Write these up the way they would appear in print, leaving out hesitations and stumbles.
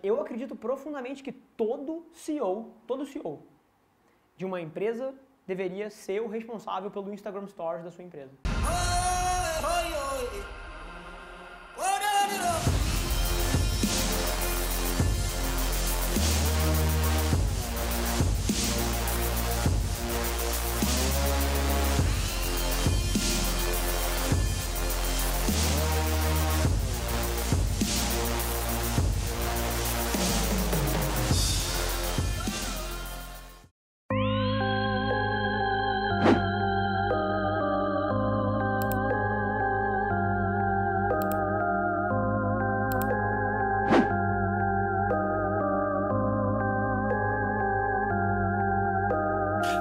Eu acredito profundamente que todo CEO de uma empresa deveria ser o responsável pelo Instagram Stories da sua empresa.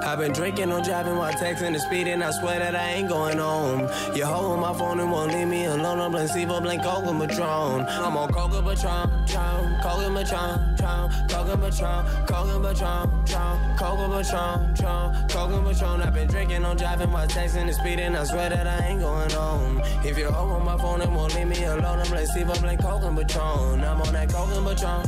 I've been drinking, I'm driving while texting and speeding. I swear that I ain't going home. You hold my phone and won't leave me alone. I'm blank, sleep, blank, coke and Patron. I'm on coke and Patron, coke and Patron, coke and Patron, coke and Patron, coke and Patron, coke and Patron. I've been drinking, I'm driving while texting and speeding. I swear that I ain't going home. If you hold my phone and won't leave me alone, I'm blank, sleep, blank, coke and Patron. I'm on that coke and Patron,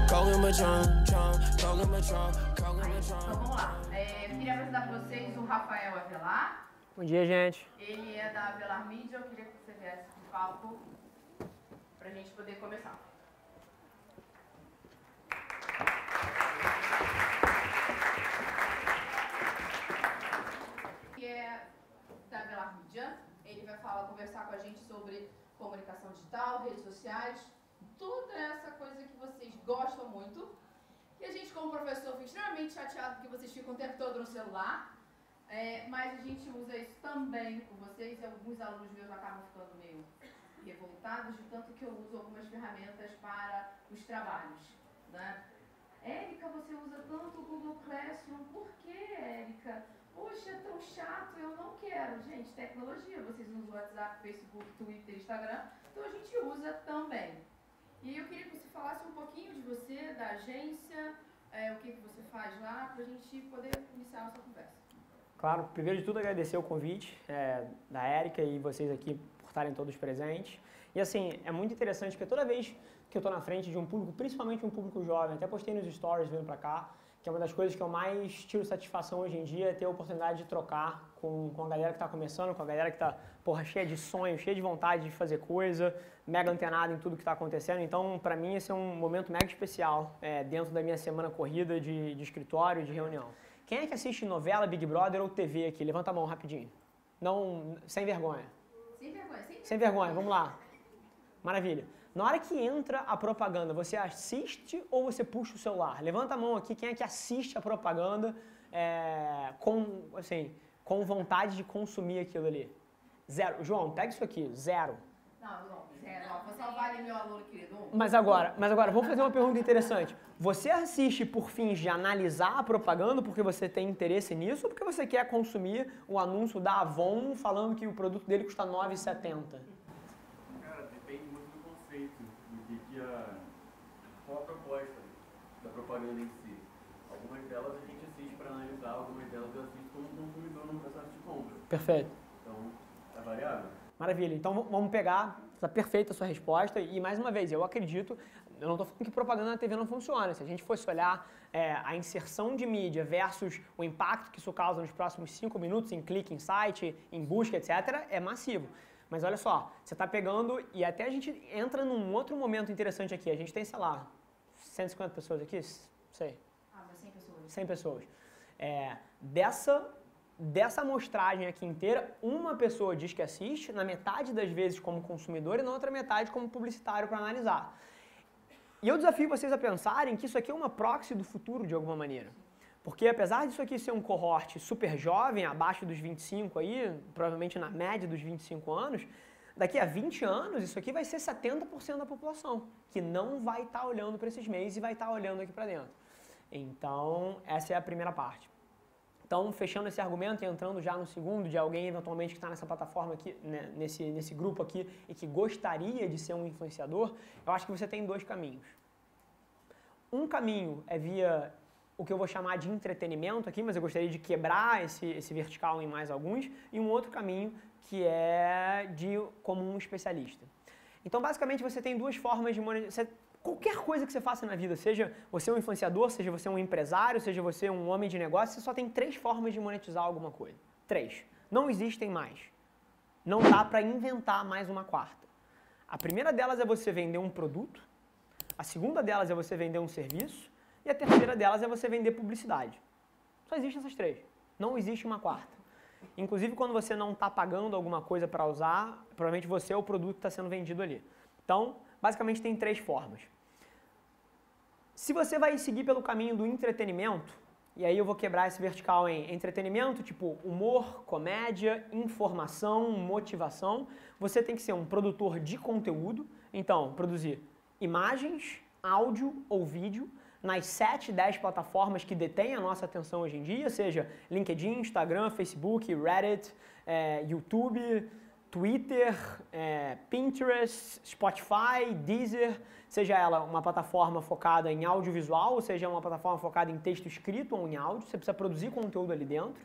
coke and Patron, coke and Patron, coke and Patron. Então vamos lá. Eu queria apresentar para vocês o Rafael Avelar. Bom dia, gente. Ele é da Avelar Mídia. Eu queria que você viesse de palco para a gente poder começar. Ele é da Avelar Mídia. Ele vai conversar com a gente sobre comunicação digital, redes sociais, toda essa coisa que vocês gostam muito. E a gente, como professor, fica extremamente chateado porque vocês ficam o tempo todo no celular, mas a gente usa isso também com vocês e alguns alunos meus acabam ficando meio revoltados de tanto que eu uso algumas ferramentas para os trabalhos, né? Érica, você usa tanto o Google Classroom, por que, Érica? Poxa, é tão chato, eu não quero. Gente, tecnologia, vocês usam o WhatsApp, Facebook, Twitter, Instagram, então a gente usa também. E eu queria que você falasse um pouquinho de você, da agência, o que você faz lá, para a gente poder iniciar a nossa conversa. Claro, primeiro de tudo agradecer o convite da Érica e vocês aqui por estarem todos presentes. E assim, é muito interessante porque toda vez que eu estou na frente de um público, principalmente um público jovem, até postei nos stories vindo para cá, que é uma das coisas que eu mais tiro satisfação hoje em dia, é ter a oportunidade de trocar com a galera que está começando, com a galera que está, cheia de sonhos, cheia de vontade de fazer coisa, mega antenada em tudo que está acontecendo. Então, para mim, esse é um momento mega especial dentro da minha semana corrida de escritório, de reunião. Quem é que assiste novela, Big Brother ou TV aqui? Levanta a mão rapidinho. Não, sem vergonha. Sem vergonha, sem vergonha, vamos lá. Maravilha. Na hora que entra a propaganda, você assiste ou você puxa o celular? Levanta a mão aqui, quem é que assiste a propaganda com vontade de consumir aquilo ali? Zero. João, pega isso aqui, zero. Não, zero. Vou salvar ali meu aluno querido. Mas agora, vamos fazer uma pergunta interessante. Você assiste por fins de analisar a propaganda porque você tem interesse nisso ou porque você quer consumir o anúncio da Avon falando que o produto dele custa R$ 9,70? Qual a proposta da propaganda em si? Algumas delas a gente assiste para analisar, algumas delas eu assisto como consumidor no processo de compra. Perfeito. Então, é variável. Maravilha. Então vamos pegar, está perfeita a sua resposta e mais uma vez, eu acredito, eu não estou falando que propaganda na TV não funciona. Se a gente fosse olhar a inserção de mídia versus o impacto que isso causa nos próximos 5 minutos em clique, em site, em busca, etc., é massivo. Mas olha só, você está pegando e até a gente entra num outro momento interessante aqui. A gente tem, sei lá, 150 pessoas aqui? Sei. Mas 100 pessoas. 100 pessoas. Dessa amostragem aqui inteira, uma pessoa diz que assiste, na metade das vezes como consumidor e na outra metade como publicitário para analisar. E eu desafio vocês a pensarem que isso aqui é uma proxy do futuro de alguma maneira. Porque apesar disso aqui ser um cohort super jovem, abaixo dos 25 aí, provavelmente na média dos 25 anos, daqui a 20 anos isso aqui vai ser 70% da população, que não vai estar olhando para esses meios e vai estar olhando aqui para dentro. Então, essa é a primeira parte. Então, fechando esse argumento e entrando já no segundo, de alguém eventualmente que está nessa plataforma aqui, né, nesse grupo aqui, e que gostaria de ser um influenciador, eu acho que você tem dois caminhos. Um caminho é via o que eu vou chamar de entretenimento aqui, mas eu gostaria de quebrar esse vertical em mais alguns, e um outro caminho que é como um especialista. Então, basicamente, você tem duas formas de monetizar. Qualquer coisa que você faça na vida, seja você um influenciador, seja você um empresário, seja você um homem de negócio, você só tem 3 formas de monetizar alguma coisa. 3. Não existem mais. Não dá para inventar mais uma quarta. A primeira delas é você vender um produto, a segunda delas é você vender um serviço e a terceira delas é você vender publicidade. Só existem essas 3. Não existe uma quarta. Inclusive, quando você não está pagando alguma coisa para usar, provavelmente você é o produto que está sendo vendido ali. Então, basicamente tem 3 formas. Se você vai seguir pelo caminho do entretenimento, e aí eu vou quebrar esse vertical em entretenimento, tipo humor, comédia, informação, motivação, você tem que ser um produtor de conteúdo, então produzir imagens, áudio ou vídeo nas 7, 10 plataformas que detêm a nossa atenção hoje em dia, seja LinkedIn, Instagram, Facebook, Reddit, YouTube, Twitter, Pinterest, Spotify, Deezer, seja ela uma plataforma focada em audiovisual, ou seja uma plataforma focada em texto escrito ou em áudio, você precisa produzir conteúdo ali dentro.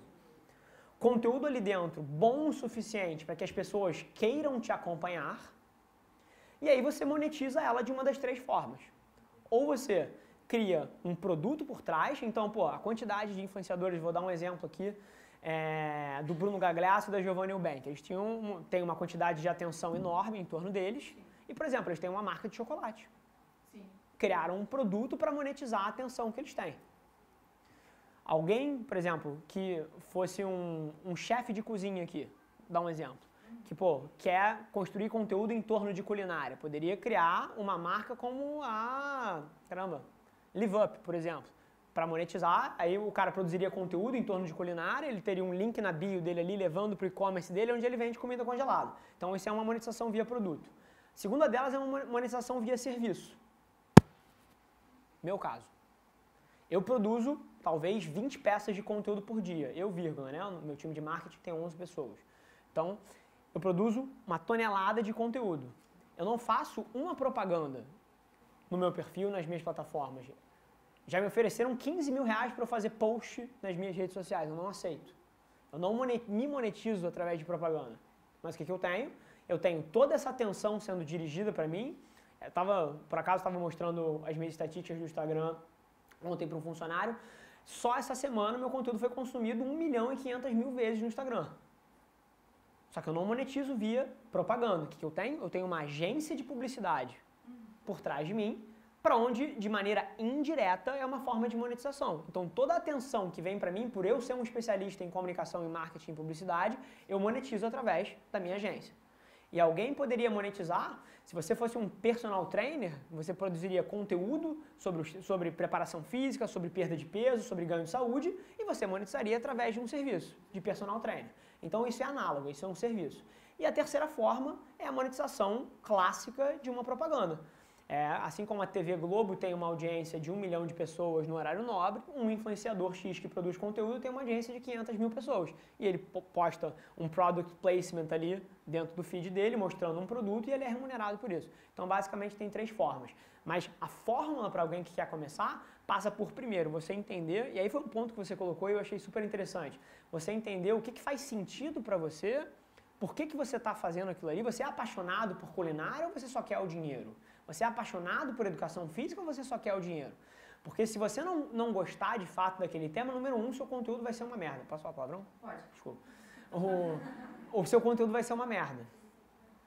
Conteúdo ali dentro bom o suficiente para que as pessoas queiram te acompanhar, e aí você monetiza ela de uma das 3 formas. Ou você cria um produto por trás, então, a quantidade de influenciadores, vou dar um exemplo aqui, do Bruno Gagliasso e da Giovanna Eubank. Eles têm uma quantidade de atenção enorme em torno deles e, por exemplo, eles têm uma marca de chocolate. Sim. Criaram um produto para monetizar a atenção que eles têm. Alguém, por exemplo, que fosse um chefe de cozinha aqui, dá um exemplo, que, quer construir conteúdo em torno de culinária, poderia criar uma marca como Live Up, por exemplo. Para monetizar, aí o cara produziria conteúdo em torno de culinária, ele teria um link na bio dele ali, levando para o e-commerce dele, onde ele vende comida congelada. Então, isso é uma monetização via produto. A segunda delas é uma monetização via serviço. Meu caso. Eu produzo, talvez, 20 peças de conteúdo por dia. Eu, vírgula, né? O meu time de marketing tem 11 pessoas. Então, eu produzo uma tonelada de conteúdo. Eu não faço uma propaganda no meu perfil, nas minhas plataformas. Já me ofereceram 15 mil reais para eu fazer post nas minhas redes sociais. Eu não aceito. Eu não me monetizo através de propaganda. Mas o que eu tenho? Eu tenho toda essa atenção sendo dirigida para mim. Por acaso, estava mostrando as minhas estatísticas do Instagram ontem para um funcionário. Só essa semana, meu conteúdo foi consumido 1.500.000 vezes no Instagram. Só que eu não monetizo via propaganda. O que eu tenho? Eu tenho uma agência de publicidade por trás de mim, para onde, de maneira indireta, é uma forma de monetização. Então, toda a atenção que vem para mim, por eu ser um especialista em comunicação e marketing e publicidade, eu monetizo através da minha agência. E alguém poderia monetizar, se você fosse um personal trainer, você produziria conteúdo sobre preparação física, sobre perda de peso, sobre ganho de saúde, e você monetizaria através de um serviço de personal trainer. Então, isso é análogo, isso é um serviço. E a terceira forma é a monetização clássica de uma propaganda. Assim como a TV Globo tem uma audiência de 1 milhão de pessoas no horário nobre, um influenciador X que produz conteúdo tem uma audiência de 500.000 pessoas. E ele posta um product placement ali dentro do feed dele, mostrando um produto, e ele é remunerado por isso. Então, basicamente, tem 3 formas. Mas a fórmula para alguém que quer começar passa por, primeiro, você entender, e aí foi um ponto que você colocou e eu achei super interessante, você entender o que faz sentido para você, por que você está fazendo aquilo ali, você é apaixonado por culinária ou você só quer o dinheiro? Você é apaixonado por educação física ou você só quer o dinheiro? Porque se você não gostar de fato daquele tema, número 1, seu conteúdo vai ser uma merda. Posso falar palavrão? Pode. Desculpa. O seu conteúdo vai ser uma merda.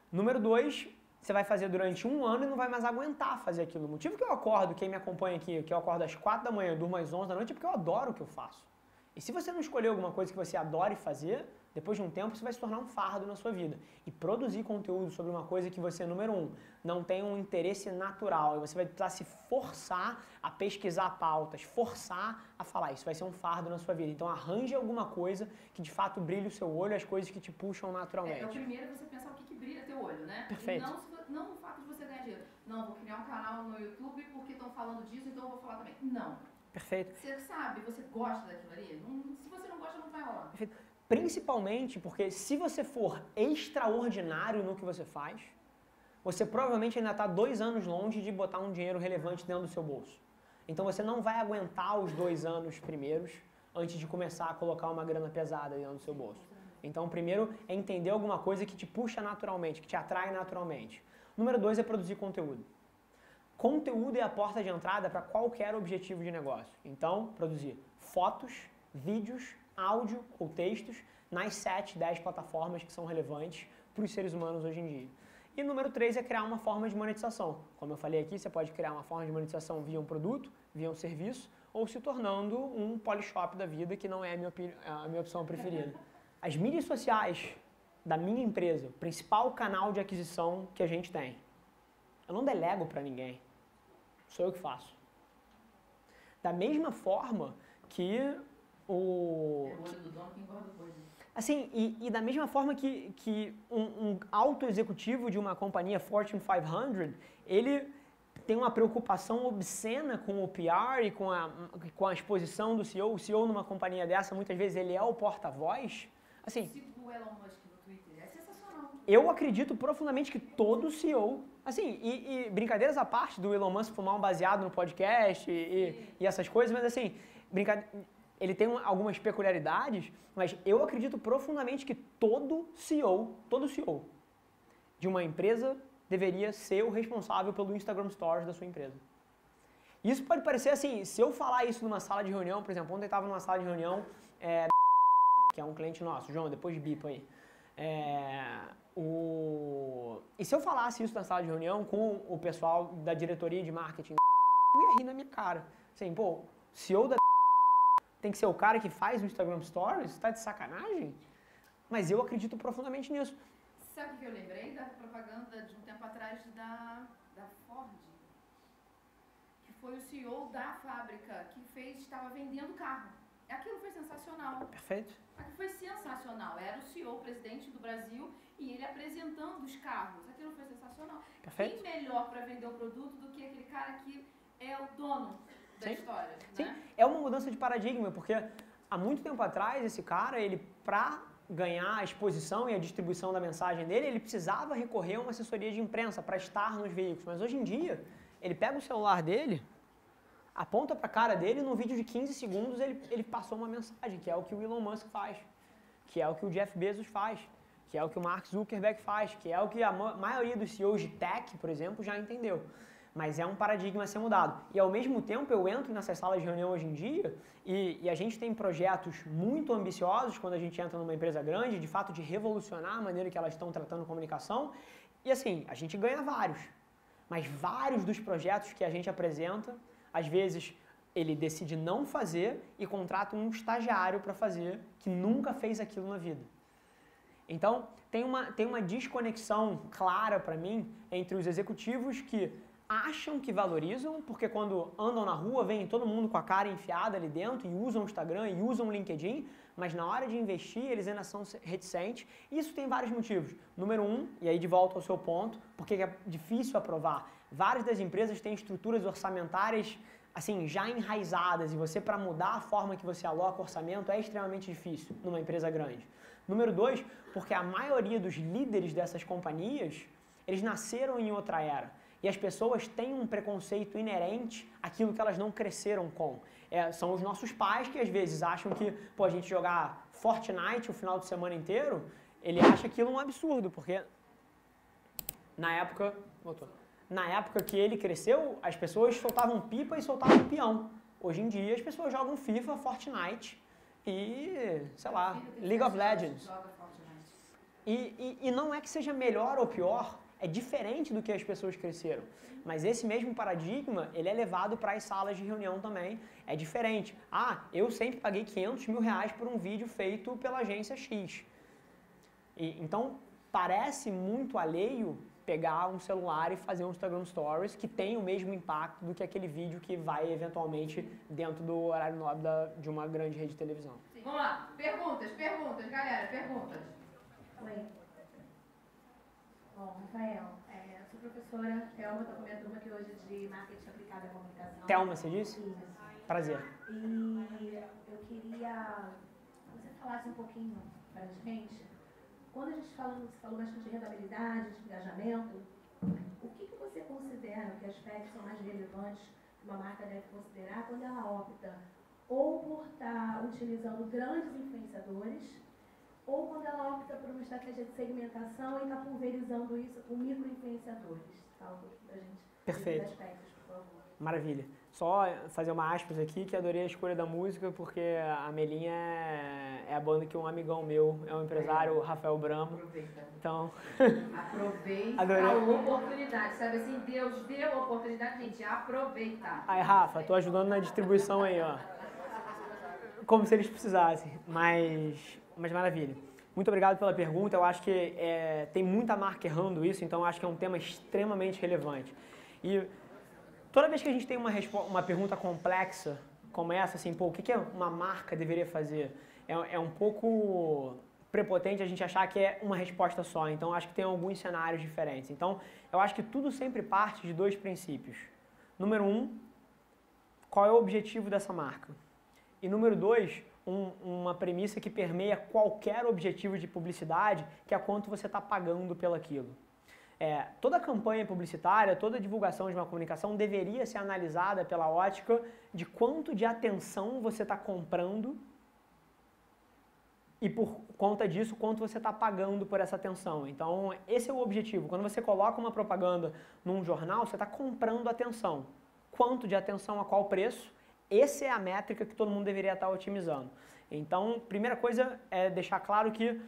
Número 2, você vai fazer durante 1 ano e não vai mais aguentar fazer aquilo. O motivo que eu acordo, quem me acompanha aqui, que eu acordo às 4 da manhã e durmo às 11 da noite, é porque eu adoro o que eu faço. E se você não escolher alguma coisa que você adore fazer, depois de um tempo isso vai se tornar um fardo na sua vida. E produzir conteúdo sobre uma coisa que você, número 1, não tem um interesse natural, e você vai precisar se forçar a pesquisar pautas, forçar a falar, isso vai ser um fardo na sua vida. Então arranje alguma coisa que de fato brilhe o seu olho, as coisas que te puxam naturalmente. O primeiro você pensar o que brilha teu olho, né? Perfeito. E não o fato de você ganhar dinheiro. Não, vou criar um canal no YouTube porque estão falando disso, então eu vou falar também. Não. Perfeito. Você sabe, você gosta daquilo ali? Se você não gosta, não vai rolar. Perfeito. Principalmente porque se você for extraordinário no que você faz, você provavelmente ainda está 2 anos longe de botar um dinheiro relevante dentro do seu bolso. Então você não vai aguentar os 2 anos primeiros antes de começar a colocar uma grana pesada dentro do seu bolso. Então, primeiro é entender alguma coisa que te puxa naturalmente, que te atrai naturalmente. Número 2 é produzir conteúdo. conteúdo é a porta de entrada para qualquer objetivo de negócio. Então, produzir fotos, vídeos, áudio ou textos nas 7, 10 plataformas que são relevantes para os seres humanos hoje em dia. E número 3 é criar uma forma de monetização. Como eu falei aqui, você pode criar uma forma de monetização via um produto, via um serviço, ou se tornando um Polishop da vida, que não é a minha opção preferida. As mídias sociais da minha empresa, o principal canal de aquisição que a gente tem, eu não delego para ninguém, sou eu que faço. Da mesma forma que o... É o olho do dono que engorda o boi. Assim, e da mesma forma que um alto executivo de uma companhia Fortune 500, ele tem uma preocupação obscena com o PR e com a exposição do CEO. O CEO numa companhia dessa, muitas vezes ele é o porta-voz. Assim, Sigo o Elon Musk no Twitter, é sensacional. eu acredito profundamente que todo CEO, assim, e brincadeiras à parte do Elon Musk fumar um baseado no podcast e essas coisas, mas assim, ele tem algumas peculiaridades, mas eu acredito profundamente que todo CEO de uma empresa deveria ser o responsável pelo Instagram Stories da sua empresa. Isso pode parecer assim, se eu falar isso numa sala de reunião, por exemplo, ontem eu estava numa sala de reunião, que é um cliente nosso, João, depois bipa aí. E se eu falasse isso na sala de reunião com o pessoal da diretoria de marketing, eu ia rir na minha cara. Assim, pô, CEO da tem que ser o cara que faz o Instagram Stories? Tá de sacanagem? Mas eu acredito profundamente nisso. Sabe o que eu lembrei da propaganda de um tempo atrás da Ford? Que foi o CEO da fábrica que estava vendendo carro. Aquilo foi sensacional. Perfeito. Aquilo foi sensacional. Era o CEO, presidente do Brasil, e ele apresentando os carros. Aquilo foi sensacional. Perfeito. Quem melhor para vender o produto do que aquele cara que é o dono da história, Sim, né? é uma mudança de paradigma, porque há muito tempo atrás, esse cara, ele, para ganhar a exposição e a distribuição da mensagem dele, ele precisava recorrer a uma assessoria de imprensa para estar nos veículos. Mas hoje em dia, ele pega o celular dele, aponta para a cara dele e num vídeo de 15 segundos ele passou uma mensagem, que é o que o Elon Musk faz, que é o que o Jeff Bezos faz, que é o que o Mark Zuckerberg faz, que é o que a maioria dos CEOs de tech, por exemplo, já entendeu. Mas é um paradigma a ser mudado. E ao mesmo tempo eu entro nessas salas de reunião hoje em dia e a gente tem projetos muito ambiciosos quando a gente entra numa empresa grande, de fato de revolucionar a maneira que elas estão tratando comunicação. E assim, a gente ganha vários. Mas vários dos projetos que a gente apresenta, às vezes ele decide não fazer e contrata um estagiário para fazer que nunca fez aquilo na vida. Então, tem uma desconexão clara para mim entre os executivos que acham que valorizam, porque quando andam na rua, vem todo mundo com a cara enfiada ali dentro e usam o Instagram e usam o LinkedIn, mas na hora de investir eles ainda são reticentes. Isso tem vários motivos. Número 1, e aí de volta ao seu ponto, porque é difícil aprovar. Várias das empresas têm estruturas orçamentárias assim, já enraizadas, e você, para mudar a forma que você aloca o orçamento, é extremamente difícil numa empresa grande. Número 2, porque a maioria dos líderes dessas companhias, eles nasceram em outra era. E as pessoas têm um preconceito inerente àquilo que elas não cresceram com. São os nossos pais que às vezes acham que, pô, a gente jogar Fortnite o final de semana inteiro, ele acha aquilo um absurdo, porque na época que ele cresceu, as pessoas soltavam pipa e soltavam peão. Hoje em dia as pessoas jogam FIFA, Fortnite e, sei lá, League of Legends. E não é que seja melhor ou pior, é diferente do que as pessoas cresceram. Mas esse mesmo paradigma, ele é levado para as salas de reunião também. É diferente. Ah, eu sempre paguei 500 mil reais por um vídeo feito pela agência X. Então, parece muito alheio pegar um celular e fazer um Instagram Stories que tem o mesmo impacto do que aquele vídeo que vai, eventualmente, dentro do horário nobre de uma grande rede de televisão. Sim. Vamos lá. Perguntas, galera, perguntas. Oi. Bom, Rafael, sou professora Thelma, estou com a minha turma aqui hoje de marketing aplicado à comunicação. Thelma, você disse? Isso. Prazer. E eu queria que você falasse um pouquinho para a gente, quando a gente você falou bastante de rentabilidade, de engajamento, o que você considera que aspectos são mais relevantes que uma marca deve considerar quando ela opta ou por estar utilizando grandes influenciadores, ou quando ela opta por uma estratégia de segmentação e está pulverizando isso com micro-influenciadores? Fala um pouquinho pra gente. Perfeito. Desses aspectos. Maravilha. Só fazer uma aspas aqui, que adorei a escolha da música, porque a Melinha é a banda que um amigão meu, é um empresário, o Rafael Bramo. Aproveita. Então, Aproveita Adorei. a oportunidade, sabe assim, Deus deu a oportunidade, gente, aproveita. aí Rafa, tô ajudando na distribuição aí, ó. Como se eles precisassem, mas maravilha. Muito obrigado pela pergunta, eu acho que tem muita marca errando isso, então eu acho que é um tema extremamente relevante. E toda vez que a gente tem uma pergunta complexa como essa, assim, pô, o que uma marca deveria fazer? É um pouco prepotente a gente achar que é uma resposta só, então eu acho que tem alguns cenários diferentes. Então, eu acho que tudo sempre parte de 2 princípios. Número 1, qual é o objetivo dessa marca? E número 2, uma premissa que permeia qualquer objetivo de publicidade, que é quanto você está pagando pelaquilo. Toda campanha publicitária, toda divulgação de uma comunicação deveria ser analisada pela ótica de quanto de atenção você está comprando e por conta disso, quanto você está pagando por essa atenção. Então, esse é o objetivo. Quando você coloca uma propaganda num jornal, você está comprando atenção. Quanto de atenção a qual preço? Essa é a métrica que todo mundo deveria estar otimizando. Então, primeira coisa é deixar claro que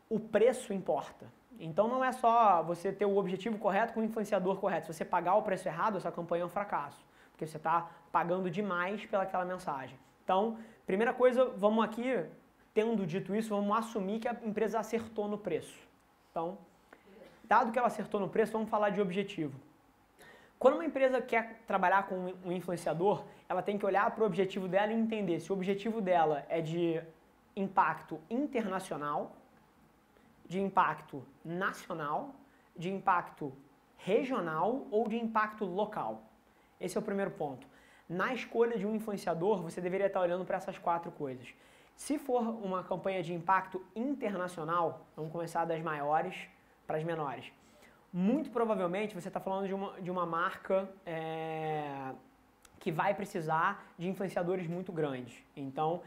o preço importa. Então não é só você ter o objetivo correto com o influenciador correto. Se você pagar o preço errado, essa campanha é um fracasso. Porque você está pagando demais pelaquela mensagem. Então, primeira coisa, vamos aqui, tendo dito isso, vamos assumir que a empresa acertou no preço. Então, dado que ela acertou no preço, vamos falar de objetivo. Quando uma empresa quer trabalhar com um influenciador, ela tem que olhar para o objetivo dela e entender se o objetivo dela é de impacto internacional, de impacto nacional, de impacto regional ou de impacto local. Esse é o primeiro ponto. Na escolha de um influenciador, você deveria estar olhando para essas 4 coisas. Se for uma campanha de impacto internacional, vamos começar das maiores para as menores. Muito provavelmente você está falando de uma marca que vai precisar de influenciadores muito grandes. Então,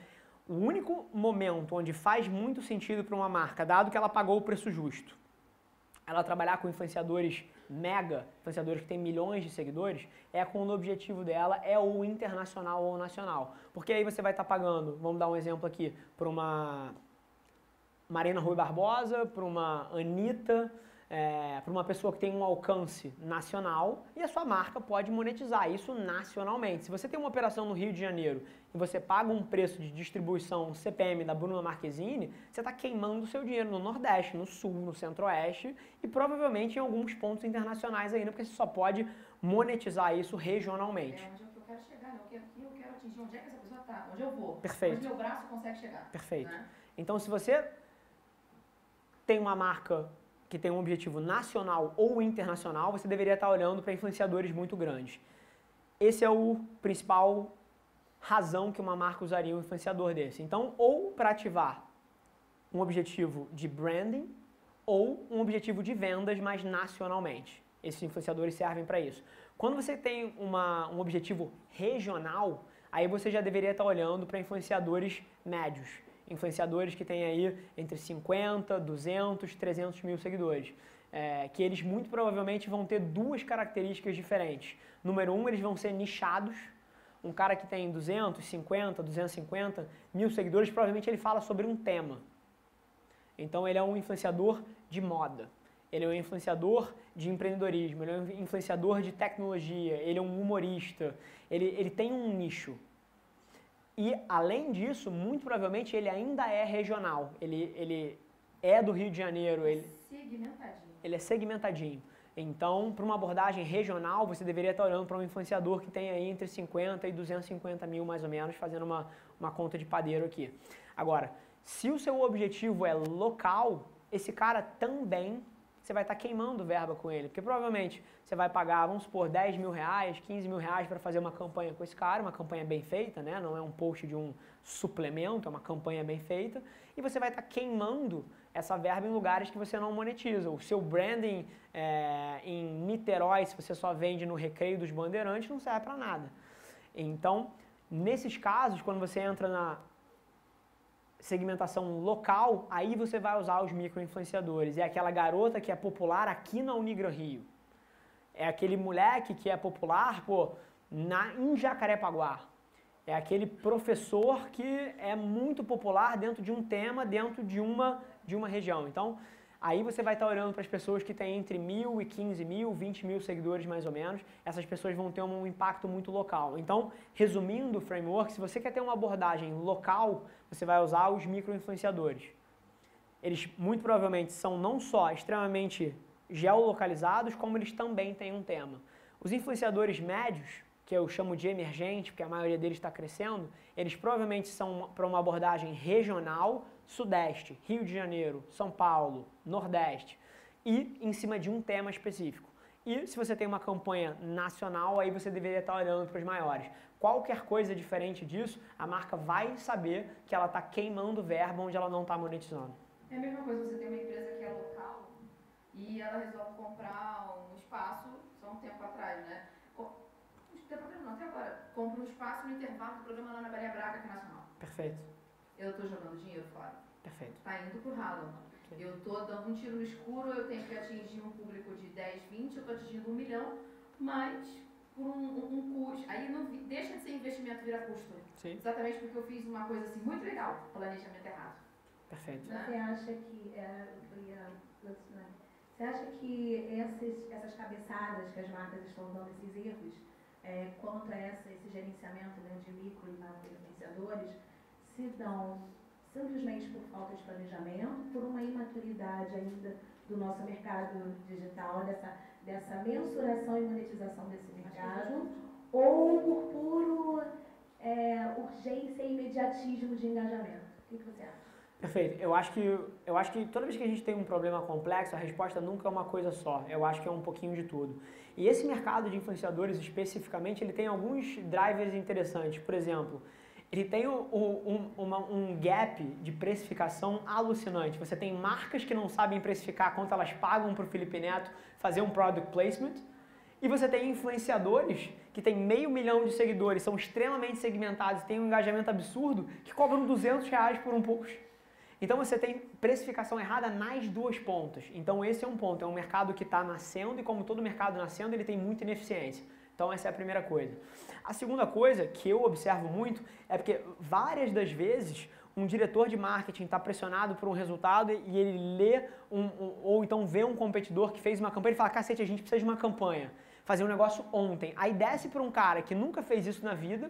o único momento onde faz muito sentido para uma marca, dado que ela pagou o preço justo, ela trabalhar com influenciadores mega, influenciadores que têm milhões de seguidores, é quando o objetivo dela é o internacional ou o nacional. Porque aí você vai estar pagando, vamos dar um exemplo aqui, para uma Marina Rui Barbosa, para uma Anitta, para uma pessoa que tem um alcance nacional, e a sua marca pode monetizar isso nacionalmente. Se você tem uma operação no Rio de Janeiro e você paga um preço de distribuição CPM da Bruna Marquezine, você está queimando o seu dinheiro no Nordeste, no Sul, no Centro-Oeste e provavelmente em alguns pontos internacionais ainda, porque você só pode monetizar isso regionalmente. Onde é que eu quero chegar, né? O que eu quero atingir, onde é que essa pessoa está, onde eu vou, Perfeito. onde meu braço consegue chegar. Perfeito. Né? Então, se você tem uma marca que tem um objetivo nacional ou internacional, você deveria estar olhando para influenciadores muito grandes. Esse é o principal razão que uma marca usaria um influenciador desse. Então, ou para ativar um objetivo de branding ou um objetivo de vendas, mas nacionalmente. Esses influenciadores servem para isso. Quando você tem um objetivo regional, aí você já deveria estar olhando para influenciadores médios. Influenciadores que têm aí entre 50, 200, 300 mil seguidores. Que eles muito provavelmente vão ter 2 características diferentes. Número 1, eles vão ser nichados. Um cara que tem 250, 250 mil seguidores, provavelmente ele fala sobre um tema. Então ele é um influenciador de moda. Ele é um influenciador de empreendedorismo, ele é um influenciador de tecnologia, ele é um humorista, ele tem um nicho. E, além disso, muito provavelmente ele ainda é regional. Ele é do Rio de Janeiro. Ele é segmentadinho. Então, para uma abordagem regional, você deveria estar olhando para um influenciador que tem aí entre 50 e 250 mil, mais ou menos, fazendo uma conta de padeiro aqui. Agora, se o seu objetivo é local, esse cara também, você vai estar queimando verba com ele. Porque provavelmente você vai pagar, vamos supor, 10 mil reais, 15 mil reais para fazer uma campanha com esse cara, uma campanha bem feita, né? Não é um post de um suplemento, é uma campanha bem feita. E você vai estar queimando essa verba em lugares que você não monetiza. O seu branding em Niterói, se você só vende no Recreio dos Bandeirantes, não serve para nada. Então, nesses casos, quando você entra na segmentação local, aí você vai usar os micro-influenciadores. É aquela garota que é popular aqui na Unigra Rio. É aquele moleque que é popular, pô, em Jacarepaguá. É aquele professor que é muito popular dentro de um tema, dentro de uma região. Então, aí você vai estar olhando para as pessoas que têm entre 1.000 e 15.000, 20.000 seguidores mais ou menos. Essas pessoas vão ter um impacto muito local. Então, resumindo o framework, se você quer ter uma abordagem local, você vai usar os micro-influenciadores. Eles muito provavelmente são não só extremamente geolocalizados, como eles também têm um tema. Os influenciadores médios, que eu chamo de emergente, porque a maioria deles está crescendo, eles provavelmente são para uma abordagem regional, Sudeste, Rio de Janeiro, São Paulo, Nordeste, e em cima de um tema específico. E se você tem uma campanha nacional, aí você deveria estar olhando para os maiores. Qualquer coisa diferente disso, a marca vai saber que ela está queimando verba onde ela não está monetizando. É a mesma coisa, você tem uma empresa que é local e ela resolve comprar um espaço, só um tempo atrás, né? Não tem problema não, até agora. Compra um espaço no intervalo do programa lá na Maria Braga, que é nacional. Perfeito. Eu estou jogando dinheiro fora. Perfeito. Está indo pro ralo. Eu estou dando um tiro no escuro, eu tenho que atingir um público de 10, 20, eu estou atingindo 1 milhão, mas por um custo. Aí não deixa de ser investimento, vira custo. Sim. Exatamente porque eu fiz uma coisa assim muito legal, planejamento errado. Perfeito. Você acha que você acha que essas cabeçadas que as marcas estão dando, esses erros, contra esse gerenciamento, né, de micro e macro influenciadores, se dão simplesmente por falta de planejamento, por uma imaturidade ainda do nosso mercado digital, dessa mensuração e monetização desse mercado, ou por puro urgência e imediatismo de engajamento? O que você acha? Perfeito. Eu acho que toda vez que a gente tem um problema complexo, a resposta nunca é uma coisa só. Eu acho que é um pouquinho de tudo. E esse mercado de influenciadores especificamente, ele tem alguns drivers interessantes. Por exemplo, ele tem um gap de precificação alucinante. Você tem marcas que não sabem precificar quanto elas pagam para o Felipe Neto fazer um product placement. E você tem influenciadores que têm 500 mil de seguidores, são extremamente segmentados, têm um engajamento absurdo, que cobram R$200 por um post. Então você tem precificação errada nas duas pontas. Então esse é um ponto, é um mercado que está nascendo e como todo mercado nascendo, ele tem muita ineficiência. Então essa é a primeira coisa. A segunda coisa que eu observo muito é porque várias das vezes um diretor de marketing está pressionado por um resultado e ele lê ou então vê um competidor que fez uma campanha e fala, cacete, a gente precisa de uma campanha, fazer um negócio ontem. Aí desce para um cara que nunca fez isso na vida,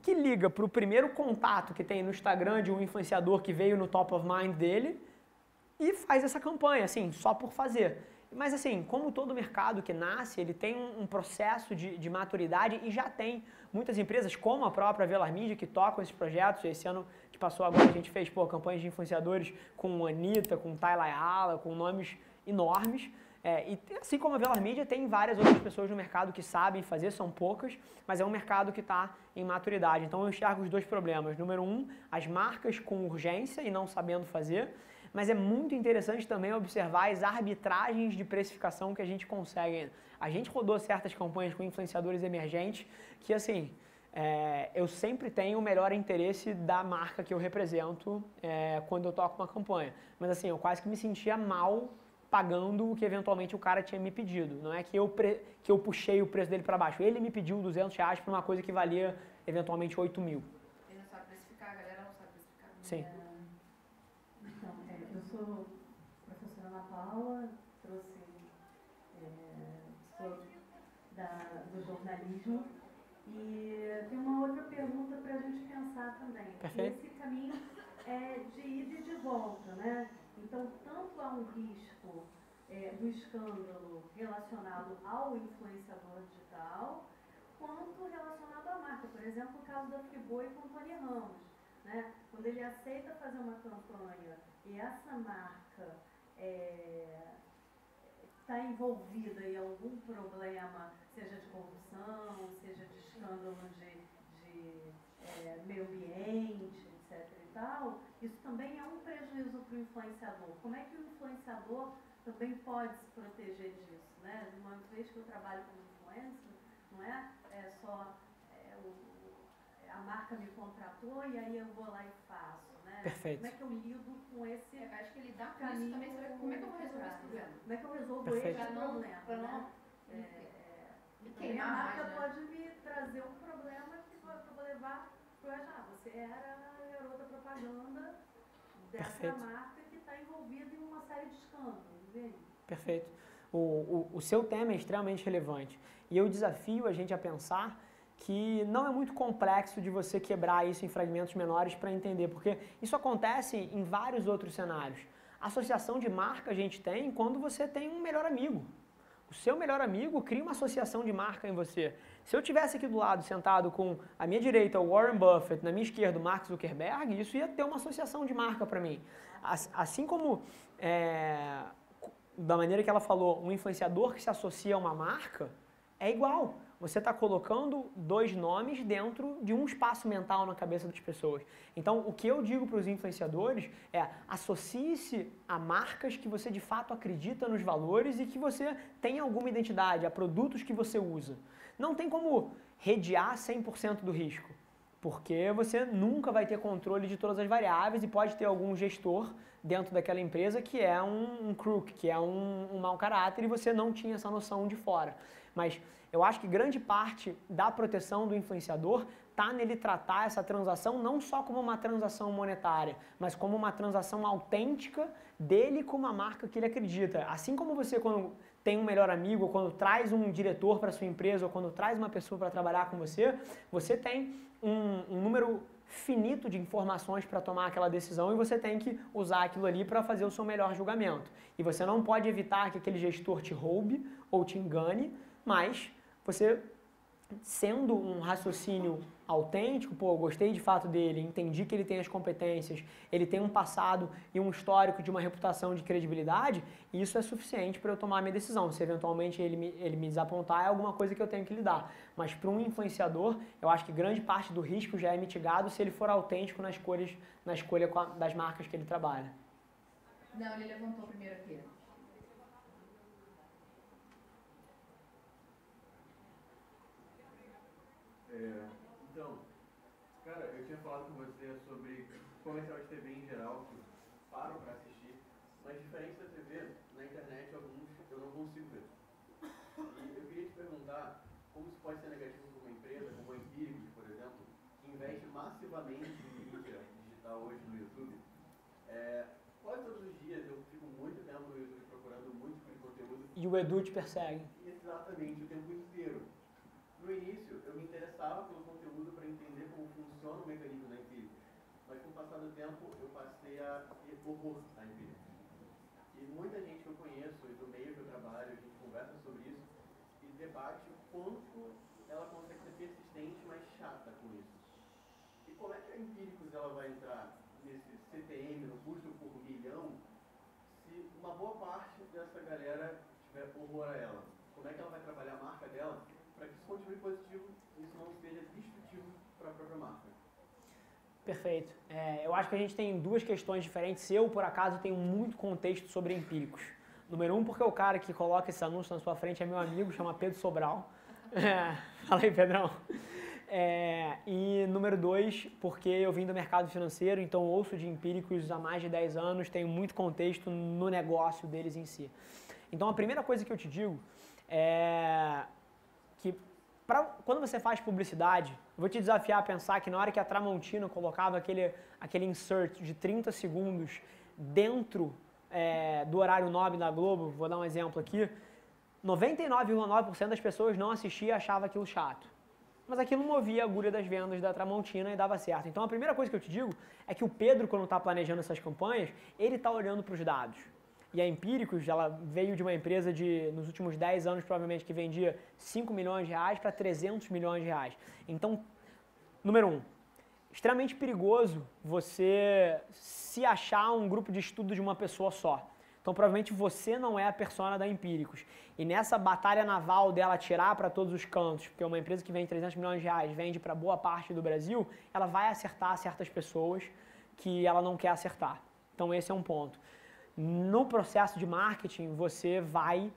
que liga para o primeiro contato que tem no Instagram de um influenciador que veio no top of mind dele e faz essa campanha, assim, só por fazer. Mas assim, como todo mercado que nasce, ele tem um processo de maturidade e já tem muitas empresas, como a própria Velar Mídia, que tocam esses projetos. Esse ano que passou agora, a gente fez campanhas de influenciadores com Anitta, com Tayla Ayala, com nomes enormes. E assim como a Velar Mídia, tem várias outras pessoas no mercado que sabem fazer, são poucas, mas é um mercado que está em maturidade. Então eu enxergo os dois problemas. Número um, as marcas com urgência e não sabendo fazer, mas é muito interessante também observar as arbitragens de precificação que a gente consegue. A gente rodou certas campanhas com influenciadores emergentes que, assim, eu sempre tenho o melhor interesse da marca que eu represento quando eu toco uma campanha. Mas assim, eu quase que me sentia mal pagando o que eventualmente o cara tinha me pedido. Não é que eu puxei o preço dele para baixo. Ele me pediu R$200 por uma coisa que valia eventualmente 8 mil. Ele não sabe precificar, a galera não sabe precificar. Sim. Então, eu sou professora Ana Paula, sou do jornalismo e tem uma outra pergunta para a gente pensar também. Perfeito. Esse caminho de ida e de volta, né? Então, tanto há um risco do escândalo relacionado ao influenciador digital, quanto relacionado à marca. Por exemplo, o caso da Friboi com o Tony Ramos, né? Quando ele aceita fazer uma campanha e essa marca está envolvida em algum problema, seja de corrupção, seja de escândalo de meio ambiente, etc. e tal, isso também é um prejuízo para o influenciador. Como é que o influenciador também pode se proteger disso, né? Uma vez que eu trabalho como influencer, não é só a marca me contratou e aí eu vou lá e faço, né? Perfeito. Como é que eu lido com esse acho que lidar com isso também, como é que eu vou resolver esse problema? Como é que eu resolvo Perfeito. esse problema, Para né? não Também a marca pode me trazer um problema que eu vou levar para o você era a garota propaganda dessa marca que está envolvida em uma série de escândalos, entende? Perfeito. O seu tema é extremamente relevante e eu desafio a gente a pensar que não é muito complexo de você quebrar isso em fragmentos menores para entender, porque isso acontece em vários outros cenários. Associação de marca a gente tem quando você tem um melhor amigo. O seu melhor amigo cria uma associação de marca em você. Se eu tivesse aqui do lado, sentado com a minha direita o Warren Buffett, na minha esquerda o Mark Zuckerberg, isso ia ter uma associação de marca para mim. Assim como, da maneira que ela falou, um influenciador que se associa a uma marca, é igual. Você está colocando dois nomes dentro de um espaço mental na cabeça das pessoas. Então, o que eu digo para os influenciadores é associe-se a marcas que você de fato acredita nos valores e que você tem alguma identidade, a produtos que você usa. Não tem como redear 100% do risco, porque você nunca vai ter controle de todas as variáveis e pode ter algum gestor dentro daquela empresa que é um crook, que é um mau caráter e você não tinha essa noção de fora. Mas eu acho que grande parte da proteção do influenciador está nele tratar essa transação não só como uma transação monetária, mas como uma transação autêntica dele com uma marca que ele acredita. Assim como você, quando tem um melhor amigo, ou quando traz um diretor para sua empresa, ou quando traz uma pessoa para trabalhar com você, você tem um número finito de informações para tomar aquela decisão e você tem que usar aquilo ali para fazer o seu melhor julgamento. E você não pode evitar que aquele gestor te roube ou te engane, mas você, sendo um raciocínio autêntico, pô, eu gostei de fato dele, entendi que ele tem as competências, ele tem um passado e um histórico de uma reputação de credibilidade, isso é suficiente para eu tomar a minha decisão. Se eventualmente ele me desapontar, é alguma coisa que eu tenho que lidar. Mas para um influenciador, eu acho que grande parte do risco já é mitigado se ele for autêntico na escolha das marcas que ele trabalha. Não, ele levantou primeiro aqui. Então, cara, eu tinha falado com você sobre comercial de TV em geral, que param para assistir, mas diferente da TV, na internet alguns eu não consigo ver. E eu queria te perguntar como isso pode ser negativo para uma empresa, como a Empíricos, por exemplo, que investe massivamente em mídia digital hoje no YouTube. Quase todos os dias eu fico muito tempo no YouTube procurando muito tipo de conteúdo. E o Edu te persegue. Exatamente, o tempo inteiro. No início, eu me interessava pelo conteúdo para entender como funciona o mecanismo da Empíricos, mas com o passar do tempo, eu passei a ter horror à Empíricos. E muita gente que eu conheço e do meio que eu trabalho, a gente conversa sobre isso e debate o quanto ela consegue ser persistente, mas chata com isso. E como é que a Empíricos ela vai entrar nesse CPM, no custo por milhão, se uma boa parte dessa galera tiver horror a ela? Como é que ela vai trabalhar a marca dela para que isso continue positivo e isso não seja destrutivo para a própria marca? Perfeito. Eu acho que a gente tem duas questões diferentes. Eu, por acaso, tenho muito contexto sobre Empíricos. Número um, porque o cara que coloca esse anúncio na sua frente é meu amigo, chama Pedro Sobral. Fala aí, Pedrão. E número dois, porque eu vim do mercado financeiro, então ouço de Empíricos há mais de 10 anos, tenho muito contexto no negócio deles em si. Então a primeira coisa que eu te digo é que quando você faz publicidade, eu vou te desafiar a pensar que na hora que a Tramontina colocava aquele insert de 30 segundos dentro do horário nobre da Globo, vou dar um exemplo aqui, 99,9% das pessoas não assistia e achava aquilo chato. Mas aquilo movia a agulha das vendas da Tramontina e dava certo. Então a primeira coisa que eu te digo é que o Pedro, quando está planejando essas campanhas, ele está olhando para os dados. E a Empíricos, ela veio de uma empresa nos últimos 10 anos, provavelmente, que vendia 5 milhões de reais para 300 milhões de reais. Então, número um, extremamente perigoso você se achar um grupo de estudo de uma pessoa só. Então, provavelmente, você não é a persona da Empíricos. E nessa batalha naval dela atirar para todos os cantos, porque uma empresa que vende 300 milhões de reais vende para boa parte do Brasil, ela vai acertar certas pessoas que ela não quer acertar. Então, esse é um ponto. No processo de marketing, você vai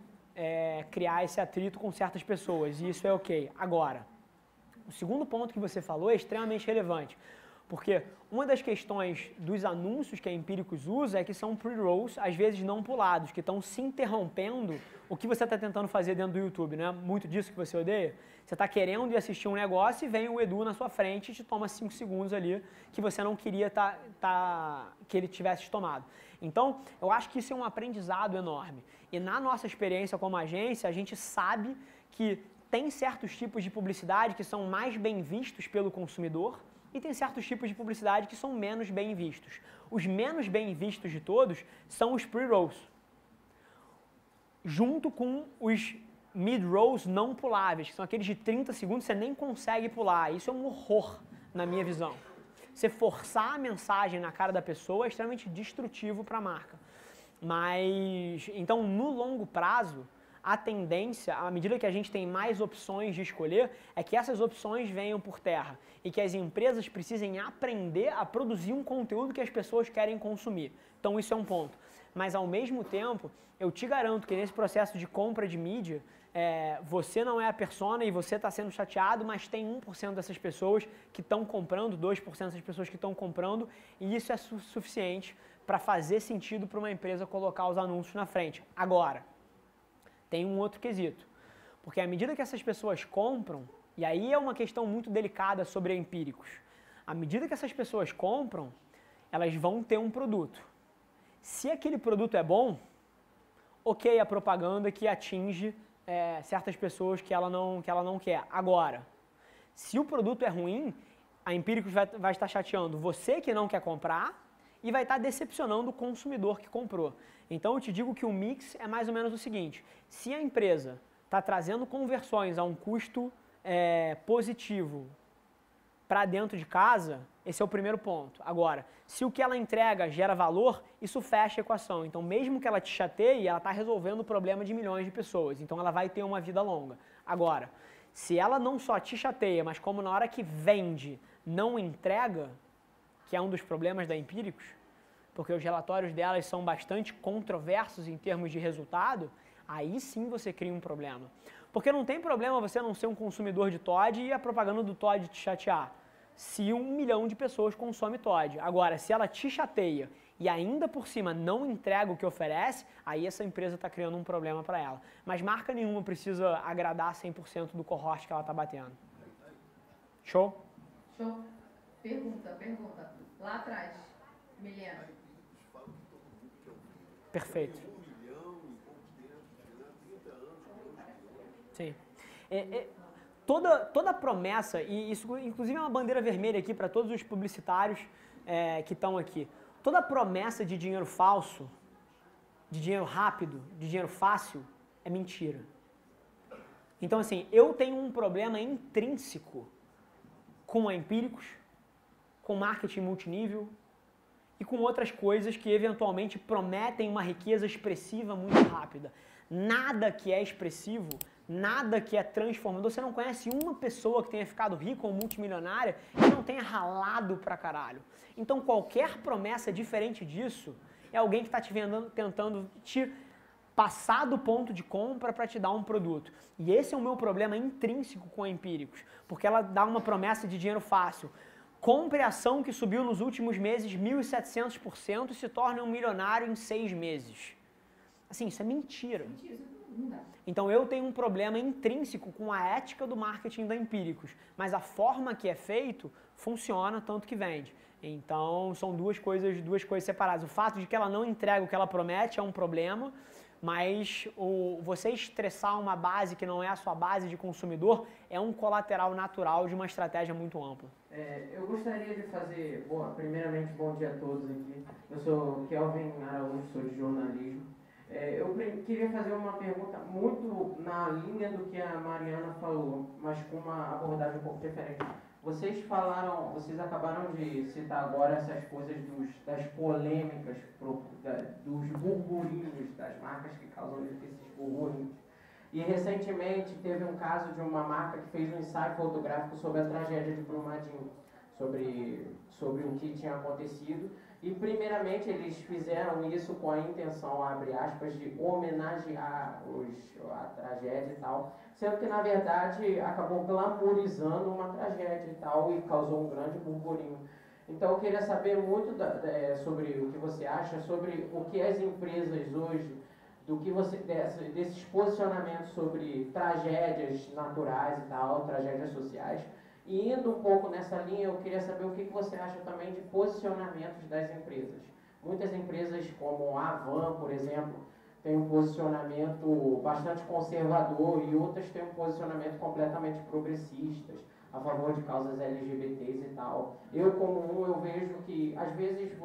criar esse atrito com certas pessoas, e isso é ok. Agora, o segundo ponto que você falou é extremamente relevante, Porque uma das questões dos anúncios que a Empíricos usa é que são pre-rolls, às vezes não pulados, que estão se interrompendo o que você está tentando fazer dentro do YouTube, não é muito disso que você odeia? Você está querendo ir assistir um negócio e vem o Edu na sua frente e te toma 5 segundos ali que você não queria que ele tivesse tomado. Então, eu acho que isso é um aprendizado enorme. E na nossa experiência como agência, a gente sabe que tem certos tipos de publicidade que são mais bem vistos pelo consumidor e tem certos tipos de publicidade que são menos bem vistos. Os menos bem vistos de todos são os pre-rolls, junto com os mid-rolls não puláveis, que são aqueles de 30 segundos que você nem consegue pular. Isso é um horror, na minha visão. Você forçar a mensagem na cara da pessoa é extremamente destrutivo para a marca. Mas, então, no longo prazo, a tendência, à medida que a gente tem mais opções de escolher, é que essas opções venham por terra e que as empresas precisem aprender a produzir um conteúdo que as pessoas querem consumir. Então isso é um ponto. Mas ao mesmo tempo, eu te garanto que nesse processo de compra de mídia, você não é a persona e você está sendo chateado, mas tem 1% dessas pessoas que estão comprando, 2% dessas pessoas que estão comprando, e isso é suficiente para fazer sentido para uma empresa colocar os anúncios na frente. Agora, tem um outro quesito, porque à medida que essas pessoas compram, e aí é uma questão muito delicada sobre a Empíricos, à medida que essas pessoas compram, elas vão ter um produto. Se aquele produto é bom, ok a propaganda que atinge certas pessoas que ela não quer. Agora, se o produto é ruim, a Empíricos vai estar chateando você que não quer comprar e vai estar decepcionando o consumidor que comprou. Então eu te digo que o mix é mais ou menos o seguinte: se a empresa está trazendo conversões a um custo positivo para dentro de casa, esse é o primeiro ponto. Agora, se o que ela entrega gera valor, isso fecha a equação. Então mesmo que ela te chateie, ela está resolvendo o problema de milhões de pessoas. Então ela vai ter uma vida longa. Agora, se ela não só te chateia, mas como na hora que vende não entrega, que é um dos problemas da Empíricos, porque os relatórios delas são bastante controversos em termos de resultado, aí sim você cria um problema. Porque não tem problema você não ser um consumidor de Toddy e a propaganda do Toddy te chatear, se 1 milhão de pessoas consome Toddy. Agora, se ela te chateia e ainda por cima não entrega o que oferece, aí essa empresa está criando um problema para ela. Mas marca nenhuma precisa agradar 100% do cohort que ela está batendo. Show? Show. Pergunta. Lá atrás, Milena. Perfeito. Sim. Toda promessa, e isso inclusive é uma bandeira vermelha aqui para todos os publicitários que estão aqui, toda promessa de dinheiro falso, de dinheiro rápido, de dinheiro fácil, é mentira. Então assim, eu tenho um problema intrínseco com a Empíricos, com marketing multinível e com outras coisas que eventualmente prometem uma riqueza expressiva muito rápida. Nada que é expressivo, nada que é transformador. Você não conhece uma pessoa que tenha ficado rica ou multimilionária e não tenha ralado pra caralho. Então qualquer promessa diferente disso é alguém que está tentando te passar do ponto de compra para te dar um produto. E esse é o meu problema intrínseco com a Empíricos, porque ela dá uma promessa de dinheiro fácil. Compre a ação que subiu nos últimos meses 1.700% e se torne um milionário em 6 meses. Assim, isso é mentira. Então eu tenho um problema intrínseco com a ética do marketing da Empíricos, mas a forma que é feito funciona tanto que vende. Então são duas coisas separadas. O fato de que ela não entrega o que ela promete é um problema, mas você estressar uma base que não é a sua base de consumidor é um colateral natural de uma estratégia muito ampla. Eu gostaria de fazer, primeiramente, bom dia a todos aqui. Eu sou Kelvin Araújo, sou de jornalismo. Eu queria fazer uma pergunta muito na linha do que a Mariana falou, mas com uma abordagem um pouco diferente. Vocês acabaram de citar agora essas coisas das polêmicas, dos burburinhos, das marcas que causam esses burburinhos. E recentemente teve um caso de uma marca que fez um ensaio fotográfico sobre a tragédia de Brumadinho, sobre o que tinha acontecido. E primeiramente eles fizeram isso com a intenção, abre aspas, de homenagear a tragédia e tal, sendo que na verdade acabou glamourizando uma tragédia e tal e causou um grande burburinho. Então eu queria saber muito sobre o que você acha, sobre o que as empresas hoje, do que você desses posicionamentos sobre tragédias naturais e tal, tragédias sociais. E indo um pouco nessa linha, eu queria saber o que você acha também de posicionamentos das empresas. Muitas empresas, como a Havan, por exemplo, tem um posicionamento bastante conservador e outras têm um posicionamento completamente progressistas, a favor de causas LGBTs e tal. Eu, como eu vejo que às vezes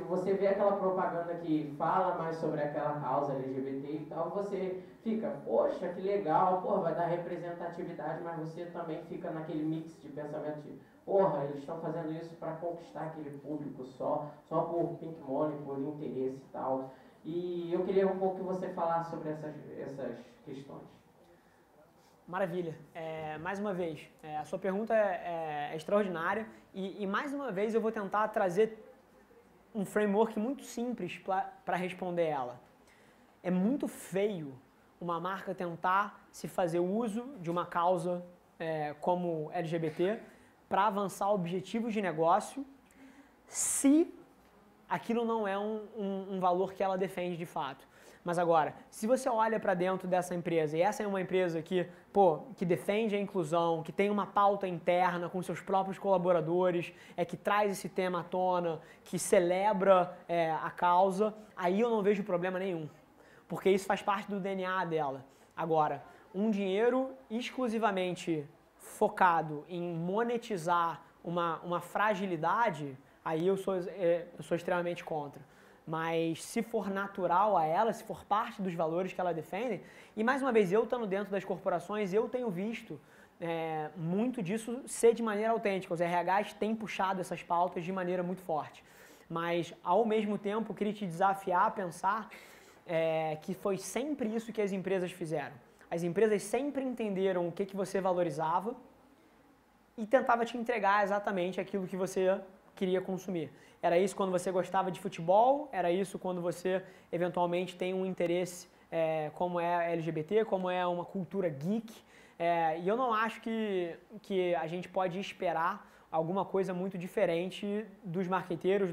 você vê aquela propaganda que fala mais sobre aquela causa LGBT e tal, você fica, poxa, que legal, porra, vai dar representatividade, mas você também fica naquele mix de pensamento de, porra, eles estão fazendo isso para conquistar aquele público só por pink money, por interesse e tal. E eu queria um pouco que você falasse sobre essas questões. Maravilha. Mais uma vez, a sua pergunta é extraordinária e mais uma vez eu vou tentar trazer um framework muito simples para responder ela. É muito feio uma marca tentar se fazer uso de uma causa como LGBT para avançar objetivos de negócio se aquilo não é um valor que ela defende de fato. Mas agora, se você olha para dentro dessa empresa, e essa é uma empresa que defende a inclusão, que tem uma pauta interna com seus próprios colaboradores, que traz esse tema à tona, que celebra a causa, aí eu não vejo problema nenhum, porque isso faz parte do DNA dela. Agora, um dinheiro exclusivamente focado em monetizar uma fragilidade, aí eu sou extremamente contra. Mas se for natural a ela, se for parte dos valores que ela defende, e mais uma vez, eu estando dentro das corporações, eu tenho visto muito disso ser de maneira autêntica. Os RHs têm puxado essas pautas de maneira muito forte. Mas, ao mesmo tempo, eu queria te desafiar a pensar que foi sempre isso que as empresas fizeram. As empresas sempre entenderam o que você valorizava e tentava te entregar exatamente aquilo que você queria consumir. Era isso quando você gostava de futebol, era isso quando você eventualmente tem um interesse como é LGBT, como é uma cultura geek. E eu não acho que a gente pode esperar alguma coisa muito diferente dos marqueteiros,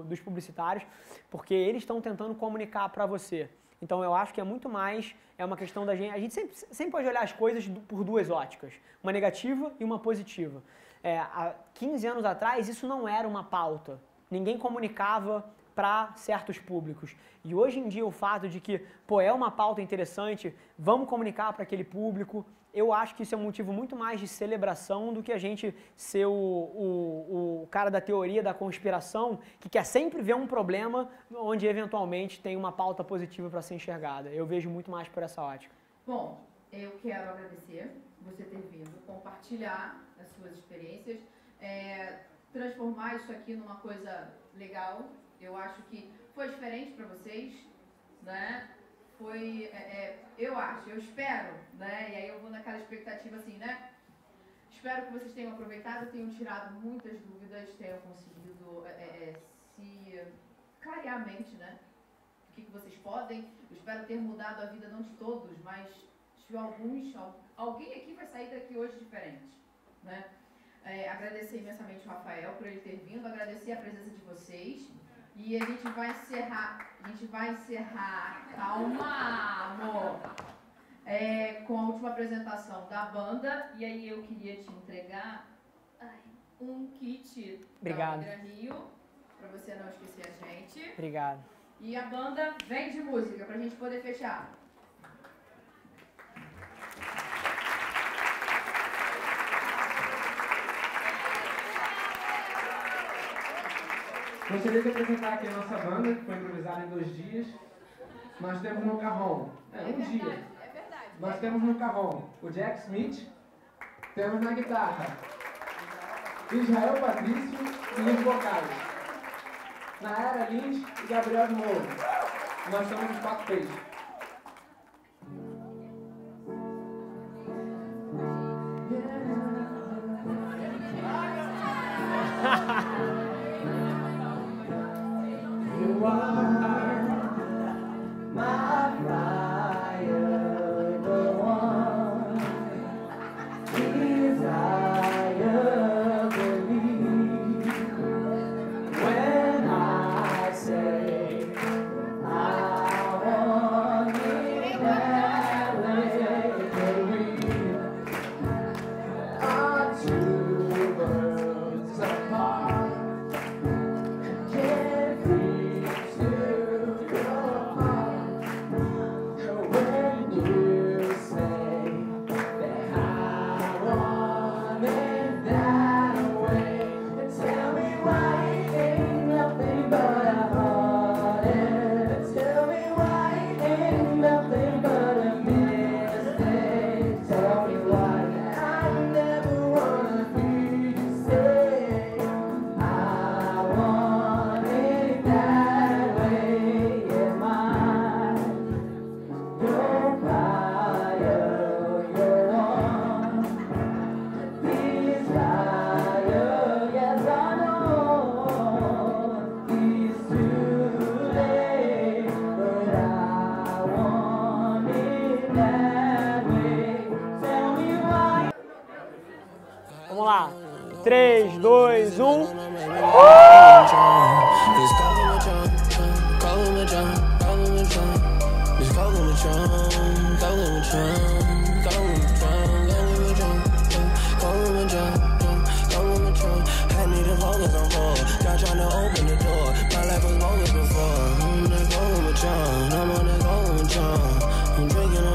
dos publicitários, porque eles estão tentando comunicar para você. Então eu acho que é muito mais, uma questão da gente, a gente sempre pode olhar as coisas por duas óticas, uma negativa e uma positiva. Há 15 anos atrás isso não era uma pauta, ninguém comunicava para certos públicos. E hoje em dia o fato de que, é uma pauta interessante, vamos comunicar para aquele público, eu acho que isso é um motivo muito mais de celebração do que a gente ser o cara da teoria da conspiração que quer sempre ver um problema onde eventualmente tem uma pauta positiva para ser enxergada. Eu vejo muito mais por essa ótica. Bom, eu quero agradecer você ter vindo, compartilhar as suas experiências, transformar isso aqui numa coisa legal. Eu acho que foi diferente para vocês, né? Eu espero, né? E aí eu vou naquela expectativa assim, né? Espero que vocês tenham aproveitado, tenham tirado muitas dúvidas, tenham conseguido se clarear a mente, né? O que vocês podem. Eu espero ter mudado a vida não de todos, mas de alguém aqui vai sair daqui hoje diferente, né? Agradecer imensamente o Rafael por ele ter vindo, agradecer a presença de vocês. E a gente vai encerrar, calma, amor, com a última apresentação da banda. E aí eu queria te entregar um kit da Angra Rio, pra você não esquecer a gente. Obrigado. E a banda vem de música, pra gente poder fechar. Gostaria de apresentar aqui a nossa banda, que foi improvisada em 2 dias. Nós temos no carrom, dia. É verdade. Nós temos no carrom o Jack Smith, temos na guitarra Israel Patrício e nos vocais Nayara Lins e Gabriel de Moura. Nós estamos nos 4 peixes. You are my fire, the one desire, Vamos lá. 3, 2, 1. I'm on that golden John. I'm drinking